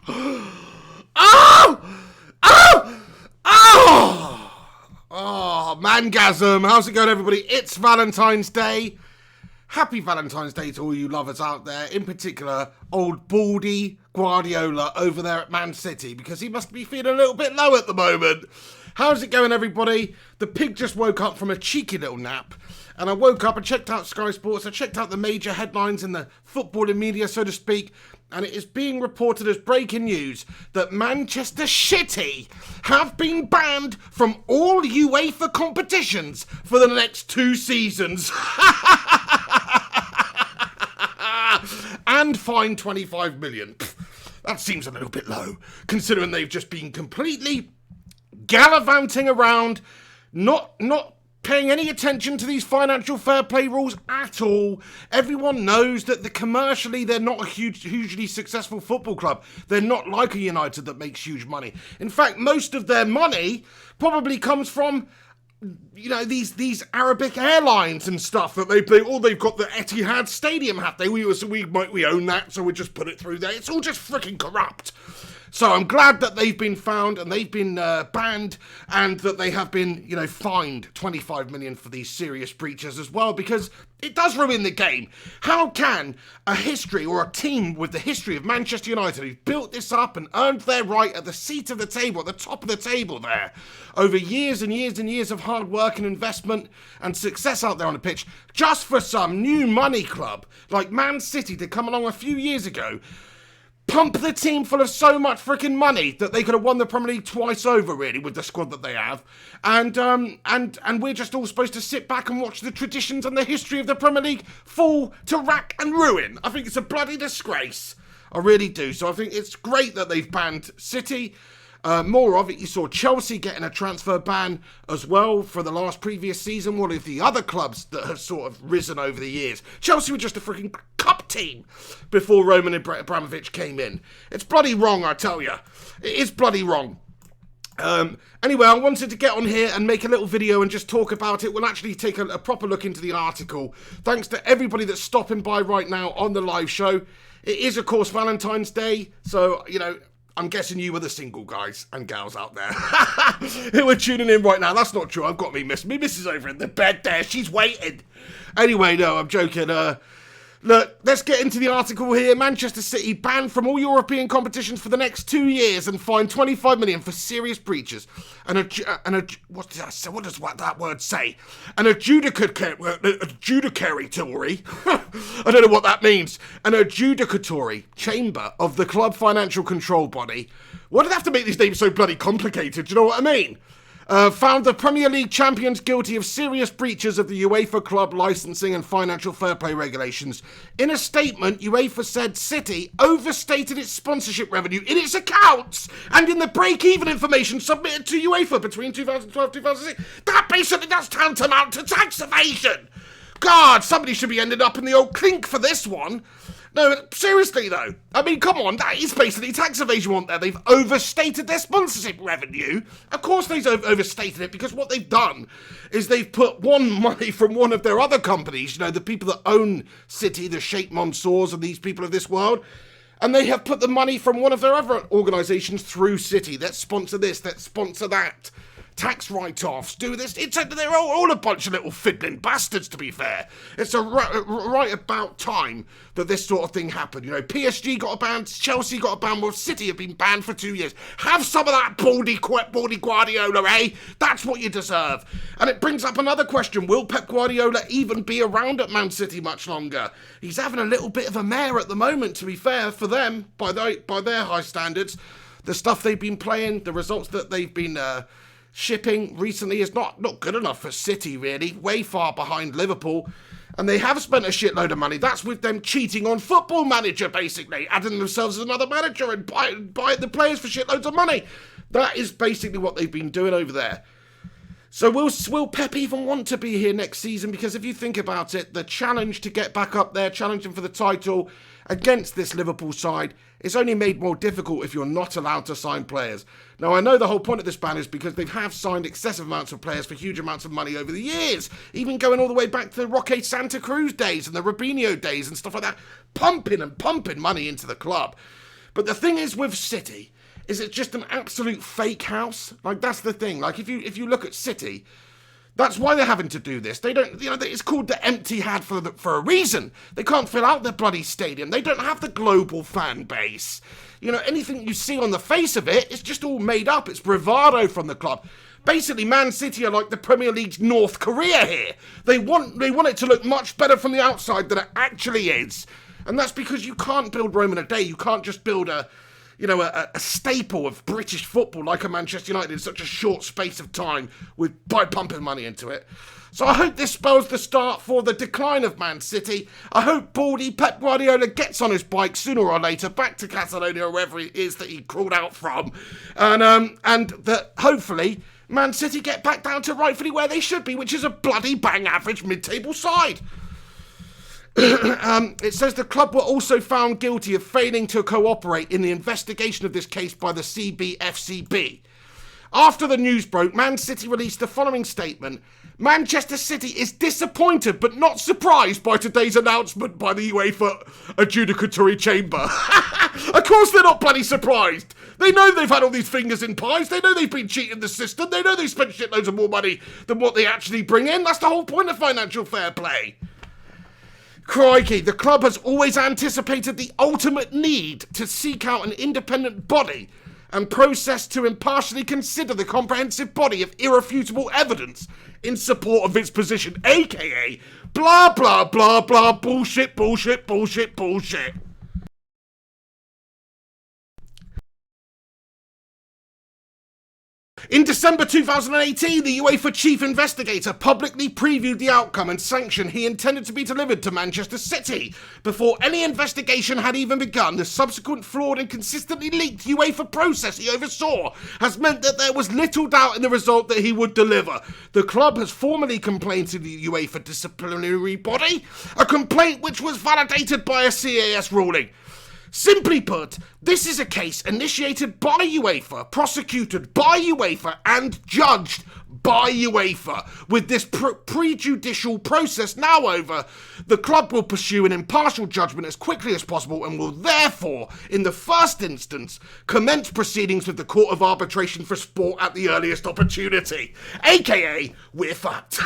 Oh! Oh! Oh! Oh, mangasm. How's it going, everybody? It's Valentine's Day. Happy Valentine's Day to all you lovers out there. In particular, old baldy Guardiola over there at Man City, because he must be feeling a little bit low at the moment. How's it going, everybody? The pig just woke up from a cheeky little nap. And I woke up and checked out Sky Sports. I checked out the major headlines in the footballing media, so to speak. And it is being reported as breaking news that Manchester City have been banned from all UEFA competitions for the next 2 seasons. And fined 25 million. That seems a little bit low, considering they've just been completely gallivanting around, not paying any attention to these financial fair play rules at all. Everyone knows that commercially they're not a hugely successful football club. They're not like a United that makes huge money. In fact, most of their money probably comes from, you know, these Arabic airlines and stuff that they've got the Etihad Stadium, have they? We own that, so we just put it through there. It's all just freaking corrupt. So I'm glad that they've been found and they've been banned, and that they have been, you know, fined 25 million for these serious breaches as well, because it does ruin the game. How can a history or a team with the history of Manchester United, who've built this up and earned their right at the seat of the table, at the top of the table there, over years and years and years of hard work and investment and success out there on the pitch, just for some new money club like Man City to come along a few years ago, pump the team full of so much freaking money that they could have won the Premier League twice over, really, with the squad that they have. And we're just all supposed to sit back and watch the traditions and the history of the Premier League fall to rack and ruin. I think it's a bloody disgrace. I really do. So I think it's great that they've banned City. More of it, you saw Chelsea getting a transfer ban as well for the previous season. One of the other clubs that have sort of risen over the years. Chelsea were just a freaking cup team before Roman Abramovich came in. It's bloody wrong, I tell you. It is bloody wrong. Anyway, I wanted to get on here and make a little video and just talk about it. We'll actually take a proper look into the article. Thanks to everybody that's stopping by right now on the live show. It is, of course, Valentine's Day, so, you know, I'm guessing you were the single guys and gals out there who are tuning in right now. That's not true. I've got me missus over in the bed there. She's waiting. Anyway, no, I'm joking. Look, let's get into the article here. Manchester City banned from all European competitions for the next 2 years and fined 25 million for serious breaches. What does that word say? An adjudicatory. I don't know what that means. An adjudicatory chamber of the club financial control body. Why do they have to make these names so bloody complicated? Do you know what I mean? Found the Premier League champions guilty of serious breaches of the UEFA club licensing and financial fair play regulations. In a statement, UEFA said City overstated its sponsorship revenue in its accounts and in the break-even information submitted to UEFA between 2012 and 2006. That's tantamount to tax evasion. God, somebody should be ended up in the old clink for this one. No, seriously though. I mean, come on, that is basically tax evasion, wasn't there? They've overstated their sponsorship revenue. Of course they've overstated it, because what they've done is they've put money from one of their other companies, you know, the people that own City, the Sheikh Mansours and these people of this world, and they have put the money from one of their other organisations through City. Let's sponsor this, let's sponsor that. Tax write-offs, do this. They're all a bunch of little fiddling bastards, to be fair. It's right about time that this sort of thing happened. You know, PSG got a ban, Chelsea got a ban, well, City have been banned for 2 years. Have some of that baldy Guardiola, eh? That's what you deserve. And it brings up another question. Will Pep Guardiola even be around at Man City much longer? He's having a little bit of a mare at the moment, to be fair, for them, by their high standards. The stuff they've been playing, the results that they've been shipping recently is not good enough for City, really. Way far behind Liverpool. And they have spent a shitload of money. That's with them cheating on Football Manager, basically. Adding themselves as another manager and buying the players for shitloads of money. That is basically what they've been doing over there. So will Pep even want to be here next season? Because if you think about it, the challenge to get back up there, challenging for the title against this Liverpool side, is only made more difficult if you're not allowed to sign players. Now, I know the whole point of this ban is because they have signed excessive amounts of players for huge amounts of money over the years, even going all the way back to the Roque Santa Cruz days and the Robinho days and stuff like that, pumping money into the club. But the thing is with City, is it's just an absolute fake house. Like, that's the thing. Like, if you look at City, that's why they're having to do this. They don't, it's called the empty hat for a reason. They can't fill out their bloody stadium. They don't have the global fan base. Anything you see on the face of it, it's just all made up. It's bravado from the club. Basically, Man City are like the Premier League's North Korea here. They want it to look much better from the outside than it actually is. And that's because you can't build Rome in a day. You can't just build a staple of British football like a Manchester United in such a short space of time by pumping money into it. So I hope this spells the start for the decline of Man City. I hope baldy Pep Guardiola gets on his bike sooner or later back to Catalonia or wherever it is that he crawled out from. And that hopefully Man City get back down to rightfully where they should be, which is a bloody bang average mid-table side. It says the club were also found guilty of failing to cooperate in the investigation of this case by the CBFCB. After the news broke, Man City released the following statement. Manchester City is disappointed but not surprised by today's announcement by the UEFA adjudicatory chamber. Of course they're not bloody surprised. They know they've had all these fingers in pies. They know they've been cheating the system. They know they've spent shitloads of more money than what they actually bring in. That's the whole point of financial fair play. Crikey, the club has always anticipated the ultimate need to seek out an independent body and process to impartially consider the comprehensive body of irrefutable evidence in support of its position, aka blah blah blah blah bullshit, bullshit, bullshit, bullshit. In December 2018, the UEFA chief investigator publicly previewed the outcome and sanction he intended to be delivered to Manchester City. Before any investigation had even begun, the subsequent flawed and consistently leaked UEFA process he oversaw has meant that there was little doubt in the result that he would deliver. The club has formally complained to the UEFA disciplinary body, a complaint which was validated by a CAS ruling. Simply put, this is a case initiated by UEFA, prosecuted by UEFA, and judged by UEFA. With this prejudicial process now over, the club will pursue an impartial judgment as quickly as possible and will therefore, in the first instance, commence proceedings with the Court of Arbitration for Sport at the earliest opportunity. AKA, we're fucked.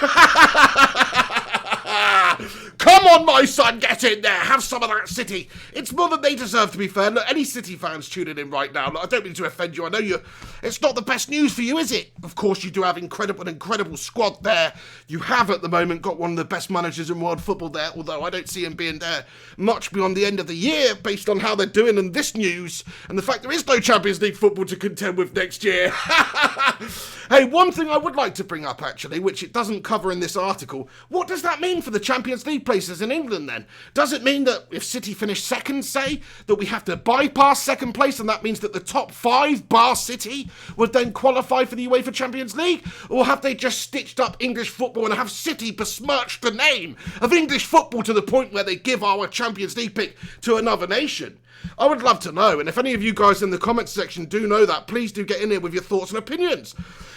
Come on, my son, get in there. Have some of that City. It's more than they deserve, to be fair. Look, any City fans tuning in right now, look, I don't mean to offend you. I know it's not the best news for you, is it? Of course, you do have an incredible squad there. You have, at the moment, got one of the best managers in world football there, although I don't see him being there much beyond the end of the year, based on how they're doing in this news, and the fact there is no Champions League football to contend with next year. Hey, one thing I would like to bring up, actually, which it doesn't cover in this article, what does that mean for the Champions League places in England, then? Does it mean that if City finish second, say, that we have to bypass second place, and that means that the top 5, bar City, would then qualify for the UEFA Champions League? Or have they just stitched up English football and have City besmirched the name of English football to the point where they give our Champions League pick to another nation? I would love to know, and if any of you guys in the comments section do know that, please do get in here with your thoughts and opinions.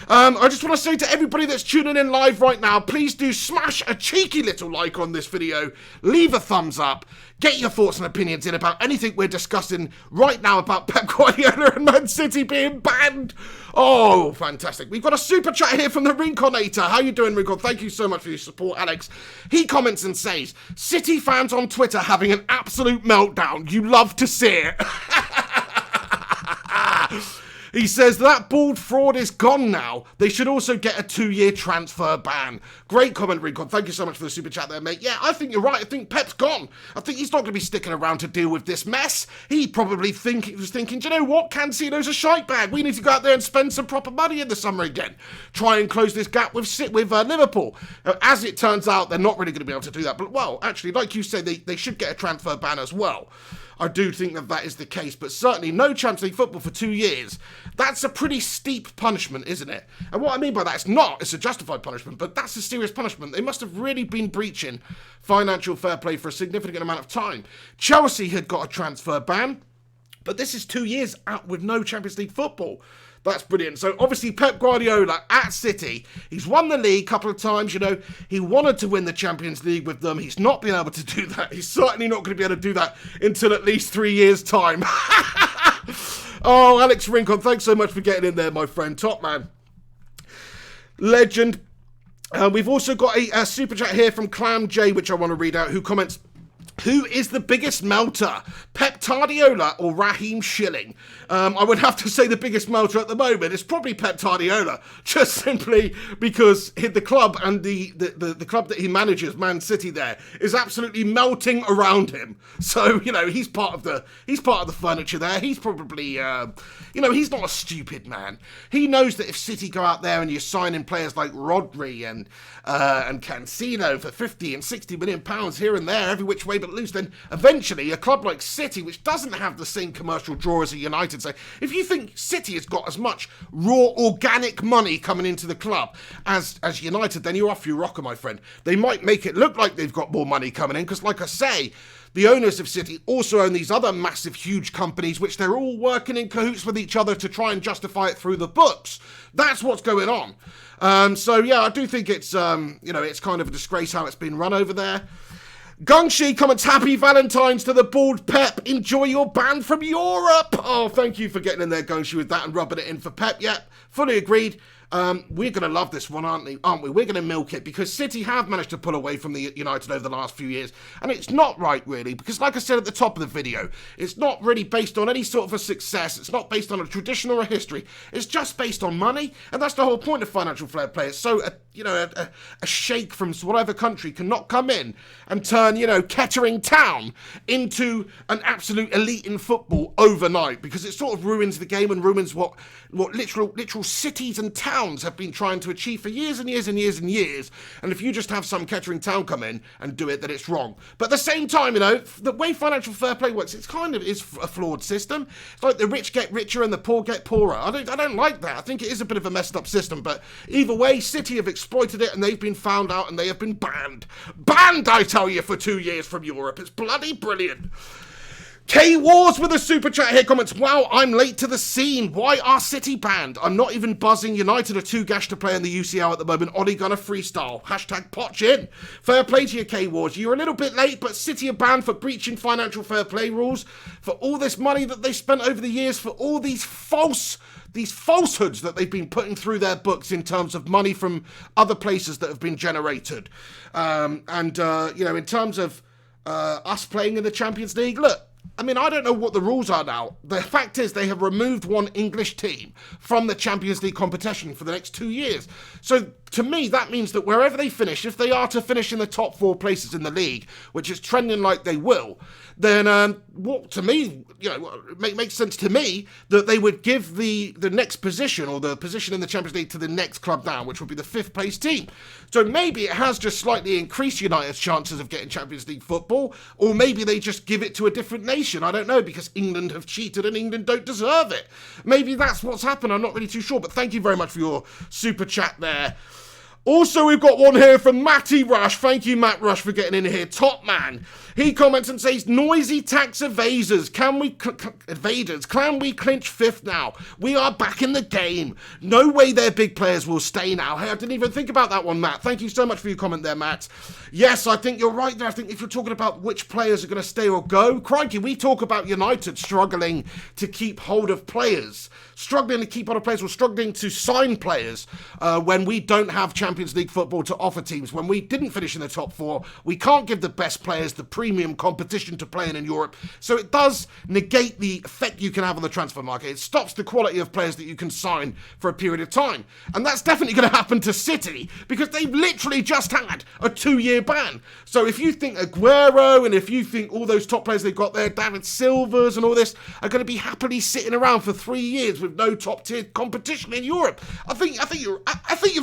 I just want to say to everybody that's tuning in live right now, please do smash a cheeky little like on this video, leave a thumbs up, get your thoughts and opinions in about anything we're discussing right now about Pep Guardiola and Man City being banned. Oh, fantastic. We've got a super chat here from the Rinconator. How you doing, Rincon? Thank you so much for your support, Alex. He comments and says, City fans on Twitter having an absolute meltdown. You love to see it. He says that bald fraud is gone now. They should also get a 2-year transfer ban. Great comment, Rincon. Thank you so much for the super chat there, mate. Yeah, I think you're right. I think Pep's gone. I think he's not going to be sticking around to deal with this mess. He probably was thinking, do you know what? Cancino's a shite bag. We need to go out there and spend some proper money in the summer again. Try and close this gap with Liverpool. As it turns out, they're not really going to be able to do that. But, well, actually, like you said, they should get a transfer ban as well. I do think that is the case, but certainly no Champions League football for 2 years. That's a pretty steep punishment, isn't it? And what I mean by that, it's a justified punishment, but that's a serious punishment. They must have really been breaching financial fair play for a significant amount of time. Chelsea had got a transfer ban, but this is 2 years out with no Champions League football. That's brilliant. So obviously Pep Guardiola at City, he's won the league a couple of times, he wanted to win the Champions League with them. He's not been able to do that. He's certainly not going to be able to do that until at least 3 years' time. Oh, Alex Rincon, thanks so much for getting in there, my friend. Top man. Legend. We've also got a super chat here from Clam J, which I want to read out, who comments, who is the biggest melter, Pep Guardiola or Raheem Schilling? I would have to say the biggest melter at the moment is probably Pep Guardiola, just simply because the club and the club that he manages, Man City, there is absolutely melting around him. So he's part of the furniture there. He's probably he's not a stupid man. He knows that if City go out there and you sign in players like Rodri and Cancelo for 50 and 60 million pounds here and there, every which way but loose, then eventually a club like City, which doesn't have the same commercial draw as a United, say, if you think City has got as much raw organic money coming into the club as United, then you're off your rocker, my friend. They might make it look like they've got more money coming in, because like I say, the owners of City also own these other massive, huge companies, which they're all working in cahoots with each other to try and justify it through the books. That's what's going on. So yeah, I do think it's it's kind of a disgrace how it's been run over there. Gungshi comments, happy Valentine's to the bald Pep. Enjoy your ban from Europe. Oh, thank you for getting in there, Gungshi, with that and rubbing it in for Pep. Yep, fully agreed. We're going to love this one, aren't we? We're going to milk it, because City have managed to pull away from the United over the last few years, and it's not right, really, because like I said at the top of the video, it's not really based on any sort of a success. It's not based on a tradition or a history. It's just based on money, and that's the whole point of financial fair play. It's so a sheikh from whatever country cannot come in and turn Kettering Town into an absolute elite in football overnight, because it sort of ruins the game and ruins what literal cities and towns have been trying to achieve for years and years and years and years. And if you just have some Kettering Town come in and do it, then it's wrong. But at the same time, the way financial fair play works, it's kind of is a flawed system. It's like the rich get richer and the poor get poorer. I don't like that. I think it is a bit of a messed up system. But either way, City have exploited it, and they've been found out, and they have been banned. Banned, I tell you, for 2 years from Europe. It's bloody brilliant. K-Wars with a super chat here comments, wow, I'm late to the scene. Why are City banned? I'm not even buzzing. United are too gash to play in the UCL at the moment. Oli Gunner freestyle. Hashtag potch in. Fair play to you, K-Wars. You're a little bit late, but City are banned for breaching financial fair play rules, for all this money that they spent over the years, for all these falsehoods that they've been putting through their books in terms of money from other places that have been generated. In terms of us playing in the Champions League, look, I mean, I don't know what the rules are now. The fact is they have removed one English team from the Champions League competition for the next 2 years. So to me, that means that wherever they finish, if they are to finish in the top 4 places in the league, which is trending like they will, then what to me, it makes sense to me that they would give the next position, or the position in the Champions League, to the next club down, which would be the 5th place team. So maybe it has just slightly increased United's chances of getting Champions League football, or maybe they just give it to a different nation. I don't know, because England have cheated and England don't deserve it. Maybe that's what's happened. I'm not really too sure, but thank you very much for your super chat there. Also, we've got one here from Matty Rush. Thank you, Matt Rush, for getting in here. Top man. He comments and says, noisy tax evaders. Can we clinch 5th now? We are back in the game. No way their big players will stay now. Hey, I didn't even think about that one, Matt. Thank you so much for your comment there, Matt. Yes, I think you're right there. I think if you're talking about which players are going to stay or go, crikey, we talk about United struggling to keep hold of players. Struggling to keep hold of players, or struggling to sign players when we don't have Champions League football to offer teams. When we didn't finish in the top 4, we can't give the best players the premium competition to play in Europe. So it does negate the effect you can have on the transfer market. It stops the quality of players that you can sign for a period of time. And that's definitely going to happen to City, because they've literally just had a 2-year ban. So if you think Aguero, and if you think all those top players they've got there, David Silvers and all this, are going to be happily sitting around for 3 years with no top tier competition in Europe, I think you're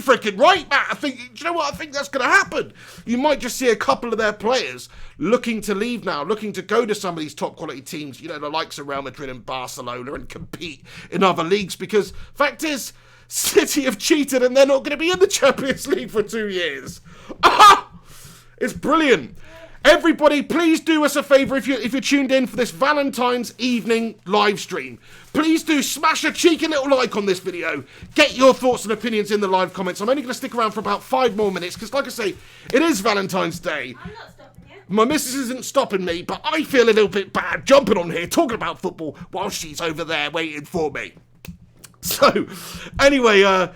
freaking right, Matt. Do you know what? I think that's going to happen. You might just see a couple of their players looking to leave now, looking to go to some of these top quality teams, the likes of Real Madrid and Barcelona, and compete in other leagues, because fact is, City have cheated and they're not going to be in the Champions League for 2 years. It's brilliant. Everybody, please do us a favour if you're tuned in for this Valentine's evening live stream. Please do smash a cheeky little like on this video. Get your thoughts and opinions in the live comments. I'm only going to stick around for about 5 more minutes, because like I say, it is Valentine's Day. I'm not stopping you. My missus isn't stopping me, but I feel a little bit bad jumping on here talking about football while she's over there waiting for me. So, anyway,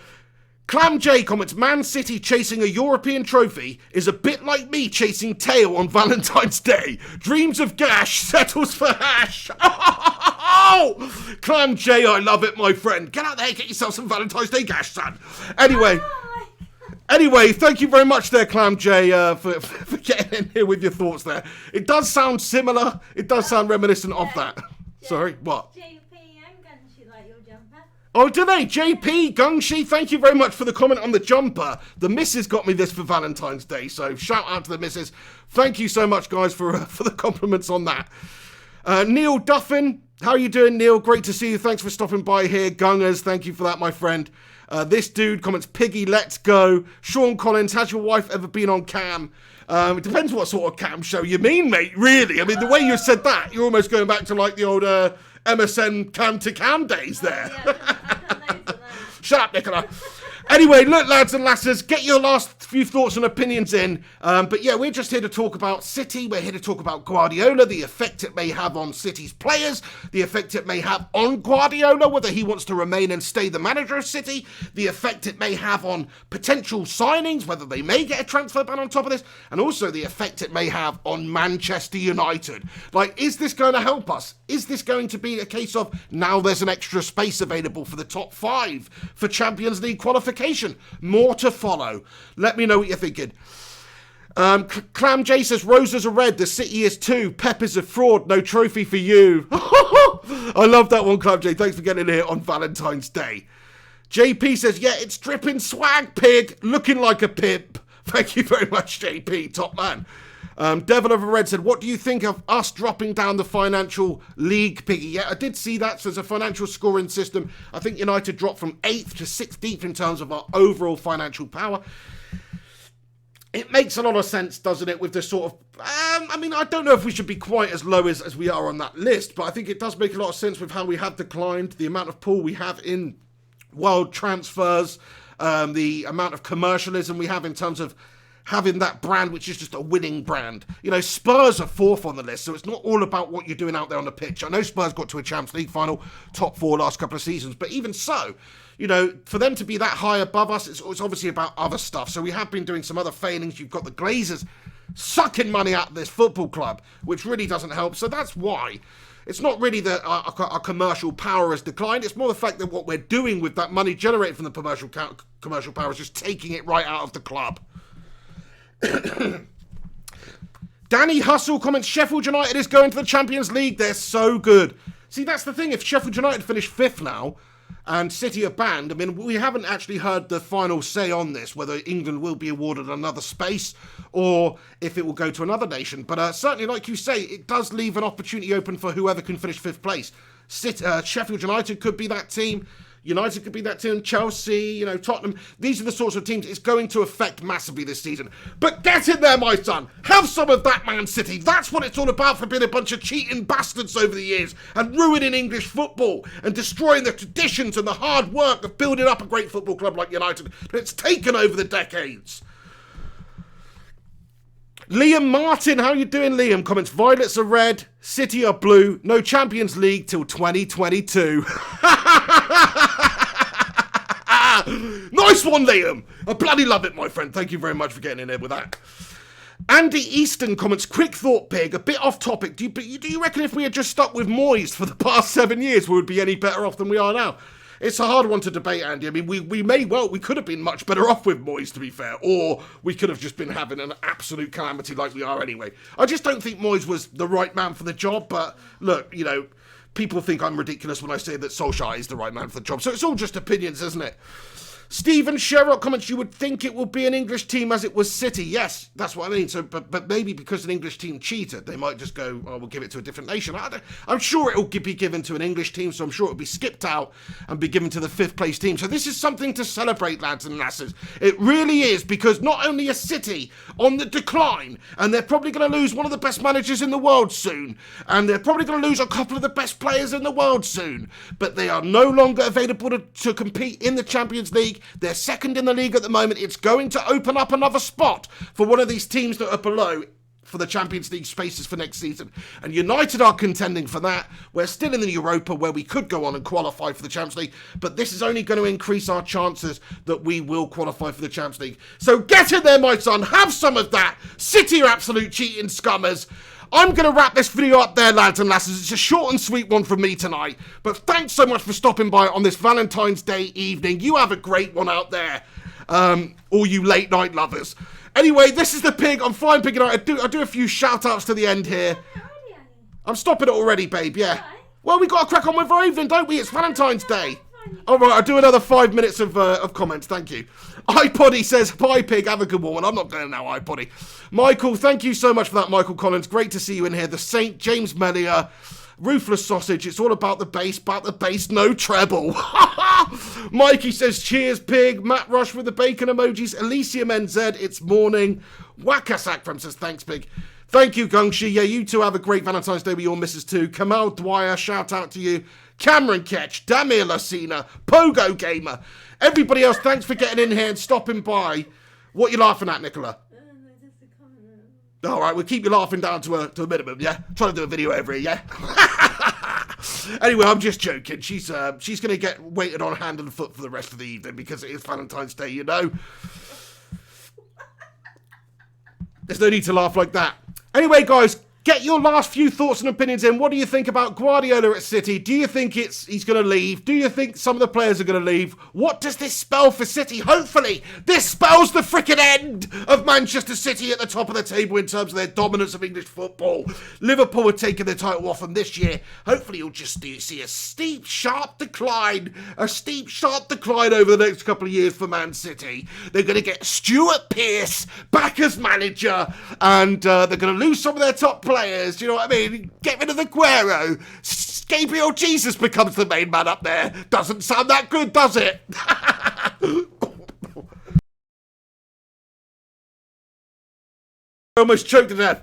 Clam J comments, Man City chasing a European trophy is a bit like me chasing tail on Valentine's Day. Dreams of gash settles for hash. Oh, Clam J, I love it, my friend. Get out there, get yourself some Valentine's Day gash, son. Anyway, thank you very much there, Clam J, for getting in here with your thoughts there. It does sound similar. It does sound reminiscent of that. Sorry, what? Oh, do they? JP, Gungshi, thank you very much for the comment on the jumper. The missus got me this for Valentine's Day, so shout out to the missus. Thank you so much, guys, for the compliments on that. Neil Duffin, how are you doing, Neil? Great to see you. Thanks for stopping by here. Gungers, thank you for that, my friend. This dude comments, Piggy, let's go. Sean Collins, has your wife ever been on cam? It depends what sort of cam show you mean, mate, really. I mean, the way you said that, you're almost going back to, like, the old MSN cam-to-cam days there. Shut up, Nicola. Anyway, look, lads and lasses, get your last few thoughts and opinions in. But yeah, we're just here to talk about City. We're here to talk about Guardiola, the effect it may have on City's players, the effect it may have on Guardiola, whether he wants to remain and stay the manager of City, the effect it may have on potential signings, whether they may get a transfer ban on top of this, and also the effect it may have on Manchester United. Like, is this going to help us? Is this going to be a case of now there's an extra space available for the top 5 for Champions League qualification? More to follow. Let me know what you're thinking. Clam J says, Roses are red, the City is 2, Pep is a fraud, no trophy for you. I love that one, Clam J. Thanks for getting in here on Valentine's Day. JP says, yeah, it's dripping swag, pig, looking like a pimp. Thank you very much, JP, top man. Devil of a Red said, what do you think of us dropping down the financial league, Piggy? Yeah, I did see that. So as a financial scoring system, I think United dropped from 8th to 16th in terms of our overall financial power. It makes a lot of sense, doesn't it, with the sort of... I mean, I don't know if we should be quite as low as we are on that list, but I think it does make a lot of sense with how we have declined, the amount of pool we have in world transfers, the amount of commercialism we have in terms of having that brand, which is just a winning brand. You know, Spurs are 4th on the list, so it's not all about what you're doing out there on the pitch. I know Spurs got to a Champions League final, top 4 last couple of seasons, but even so, you know, for them to be that high above us, it's obviously about other stuff. So we have been doing some other failings. You've got the Glazers sucking money out of this football club, which really doesn't help. So that's why. It's not really that our commercial power has declined. It's more the fact that what we're doing with that money generated from the commercial power is just taking it right out of the club. Danny Hustle comments, Sheffield United is going to the Champions League. They're so good. See, that's the thing. If Sheffield United finish 5th now and City are banned, I mean, we haven't actually heard the final say on this, whether England will be awarded another space or if it will go to another nation. But certainly, like you say, it does leave an opportunity open for whoever can finish 5th place. Sheffield United could be that team. United could be that team, Chelsea, you know, Tottenham. These are the sorts of teams it's going to affect massively this season. But get in there, my son. Have some of that, Man City. That's what it's all about, for being a bunch of cheating bastards over the years and ruining English football and destroying the traditions and the hard work of building up a great football club like United. But it's taken over the decades. Liam Martin, how you doing, Liam? Comments, Violets are red, City are blue, no Champions League till 2022. Nice one, Liam. I bloody love it, my friend. Thank you very much for getting in there with that. Andy Easton comments, quick thought, Pig, a bit off topic. Do you reckon if we had just stuck with Moyes for the past 7 years, we would be any better off than we are now? It's a hard one to debate, Andy. I mean, we could have been much better off with Moyes, to be fair, or we could have just been having an absolute calamity like we are anyway. I just don't think Moyes was the right man for the job, but look, you know, people think I'm ridiculous when I say that Solskjaer is the right man for the job, so it's all just opinions, isn't it? Stephen Sherrock comments, you would think it will be an English team as it was City. Yes, that's what I mean. So, but maybe because an English team cheated, they might just go, oh, we'll give it to a different nation. I'm sure it will be given to an English team, so I'm sure it will be skipped out and be given to the 5th place team. So this is something to celebrate, lads and lasses. It really is, because not only is City on the decline, and they're probably going to lose one of the best managers in the world soon, and they're probably going to lose a couple of the best players in the world soon, but they are no longer available to compete in the Champions League. They're 2nd in the league at the moment. It's going to open up another spot for one of these teams that are below for the Champions League spaces for next season. And United are contending for that. We're still in the Europa where we could go on and qualify for the Champions League, but this is only going to increase our chances that we will qualify for the Champions League. So get in there, my son. Have some of that. City are absolute cheating scummers. I'm going to wrap this video up there, lads and lasses. It's a short and sweet one from me tonight. But thanks so much for stopping by on this Valentine's Day evening. You have a great one out there, all you late night lovers. Anyway, this is the pig. I'm Flying Pig, and I do a few shout-outs to the end here. I'm stopping it already, babe, yeah. Well, we got to crack on with our evening, don't we? It's Valentine's Day. All right, I'll do another 5 minutes of comments, thank you. iPoddy says, bye, pig, have a good one. I'm not going now, iPoddy. Michael, thank you so much for that, Michael Collins. Great to see you in here. The Saint, James Mellier, Ruthless Sausage, it's all about the bass, no treble. Mikey says, cheers, pig. Matt Rush with the bacon emojis. Elysium NZ, it's morning. Wakasak from says, thanks, pig. Thank you, Gungshi. Yeah, you two have a great Valentine's Day with your missus too. Kamal Dwyer, shout out to you. Cameron Ketch, Damir Lacina, Pogo Gamer. Everybody else, thanks for getting in here and stopping by. What are you laughing at, Nicola? All right, we'll keep you laughing down to a minimum, yeah? Trying to do a video every, yeah? Anyway, I'm just joking. She's going to get waited on hand and foot for the rest of the evening because it is Valentine's Day, you know? There's no need to laugh like that. Anyway, guys, get your last few thoughts and opinions in. What do you think about Guardiola at City? Do you think he's going to leave? Do you think some of the players are going to leave? What does this spell for City? Hopefully, this spells the frickin' end of Manchester City at the top of the table in terms of their dominance of English football. Liverpool are taking their title off them this year. Hopefully, you'll just see a steep, sharp decline. A steep, sharp decline over the next couple of years for Man City. They're going to get Stuart Pearce back as manager, and they're going to lose some of their top players. Do you know what I mean? Get rid of Aguero. Gabriel Jesus becomes the main man up there. Doesn't sound that good, does it? Almost choked to death.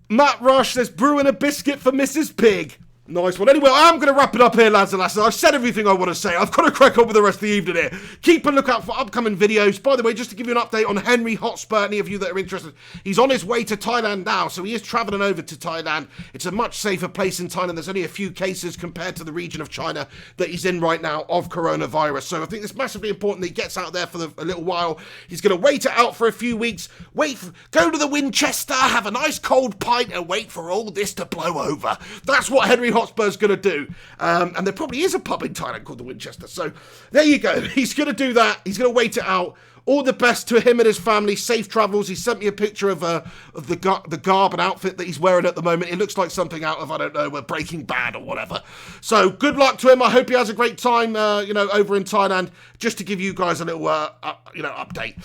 Matt Rush says, brewing a biscuit for Mrs. Pig. Nice one. Anyway, I'm going to wrap it up here, lads and lasses. I've said everything I want to say. I've got to crack on with the rest of the evening here. Keep a lookout for upcoming videos. By the way, just to give you an update on Henry Hotspur, any of you that are interested, he's on his way to Thailand now, so he is travelling over to Thailand. It's a much safer place in Thailand. There's only a few cases compared to the region of China that he's in right now of coronavirus. So I think it's massively important that he gets out there for a little while. He's going to wait it out for a few weeks. Go to the Winchester, have a nice cold pint, and wait for all this to blow over. That's what Henry Hotspur's going to do. And there probably is a pub in Thailand called the Winchester. So there you go. He's going to do that. He's going to wait it out. All the best to him and his family. Safe travels. He sent me a picture of the garb and outfit that he's wearing at the moment. It looks like something out of, I don't know, Breaking Bad or whatever. So good luck to him. I hope he has a great time, over in Thailand. Just to give you guys a little, update.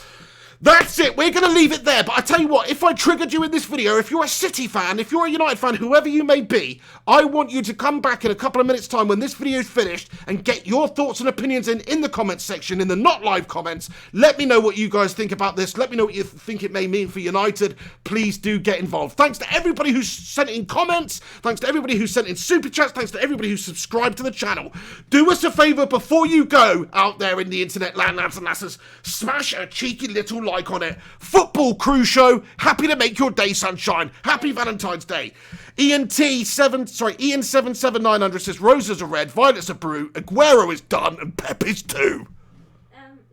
That's it. We're going to leave it there. But I tell you what, if I triggered you in this video, if you're a City fan, if you're a United fan, whoever you may be, I want you to come back in a couple of minutes' time when this video is finished and get your thoughts and opinions in the comments section, in the not live comments. Let me know what you guys think about this. Let me know what you think it may mean for United. Please do get involved. Thanks to everybody who's sent in comments. Thanks to everybody who sent in super chats. Thanks to everybody who subscribed to the channel. Do us a favour before you go out there in the internet land, lads and lasses. Smash a cheeky little like on it. Football Crew Show, happy to make your day sunshine. Happy Valentine's Day. Ian77900 says roses are red, violets are blue, Aguero is done, and Pep is too.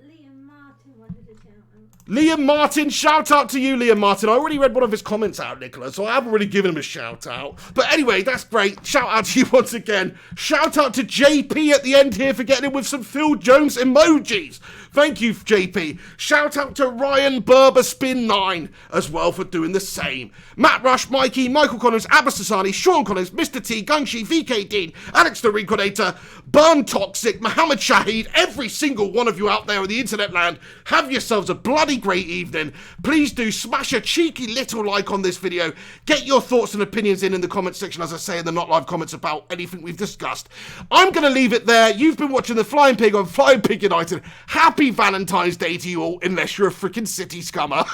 Liam Martin wanted to shout out. Liam Martin, shout out to you, Liam Martin. I already read one of his comments out, Nicola, so I haven't really given him a shout out. But anyway, that's great. Shout out to you once again. Shout out to JP at the end here for getting in with some Phil Jones emojis. Thank you, JP. Shout out to Ryan Berber Spin 9 as well for doing the same. Matt Rush, Mikey, Michael Collins, Abbas Sassani, Sean Collins, Mr. T, Gungshi, VK Dean, Alex the Reconator, Burn Toxic, Mohammed Shahid, every single one of you out there in the internet land, have yourselves a bloody great evening. Please do smash a cheeky little like on this video. Get your thoughts and opinions in the comment section, as I say in the not live comments about anything we've discussed. I'm going to leave it there. You've been watching the Flying Pig on Flying Pig United. Happy Valentine's Day to you all, unless you're a freaking City scummer.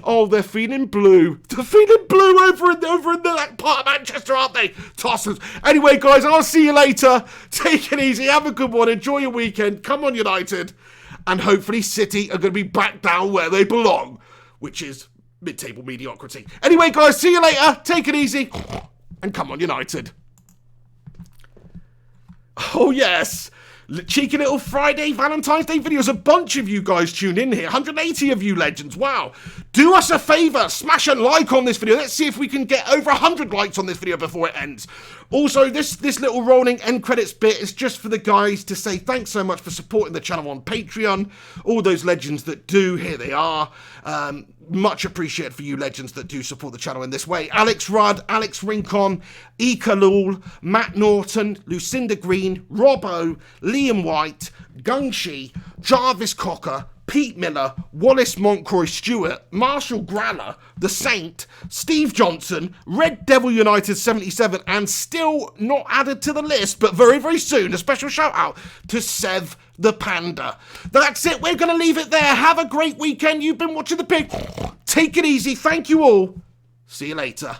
Oh, they're feeling blue. They're feeling blue over in that part of Manchester, aren't they? Tossers. Anyway, guys, I'll see you later. Take it easy. Have a good one. Enjoy your weekend. Come on, United. And hopefully City are going to be back down where they belong. which is mid-table mediocrity. Anyway, guys, see you later. Take it easy. And come on, United. Oh, yes. Cheeky little Friday Valentine's Day videos. A bunch of you guys tuned in here. 180 of you legends. Wow. Do us a favour. Smash a like on this video. Let's see if we can get over 100 likes on this video before it ends. Also, this little rolling end credits bit is just for the guys to say thanks so much for supporting the channel on Patreon. All those legends that do, here they are. Much appreciated for you legends that do support the channel in this way. Alex Rudd, Alex Rincon, Ika Lul, Matt Norton, Lucinda Green, Robbo, Liam White, Gungshi, Jarvis Cocker, Pete Miller, Wallace Montcroy Stewart, Marshall Graller, The Saint, Steve Johnson, Red Devil United 77, and still not added to the list, but very, very soon, a special shout out to Sev the Panda. That's it. We're going to leave it there. Have a great weekend. You've been watching The Pig. Take it easy. Thank you all. See you later.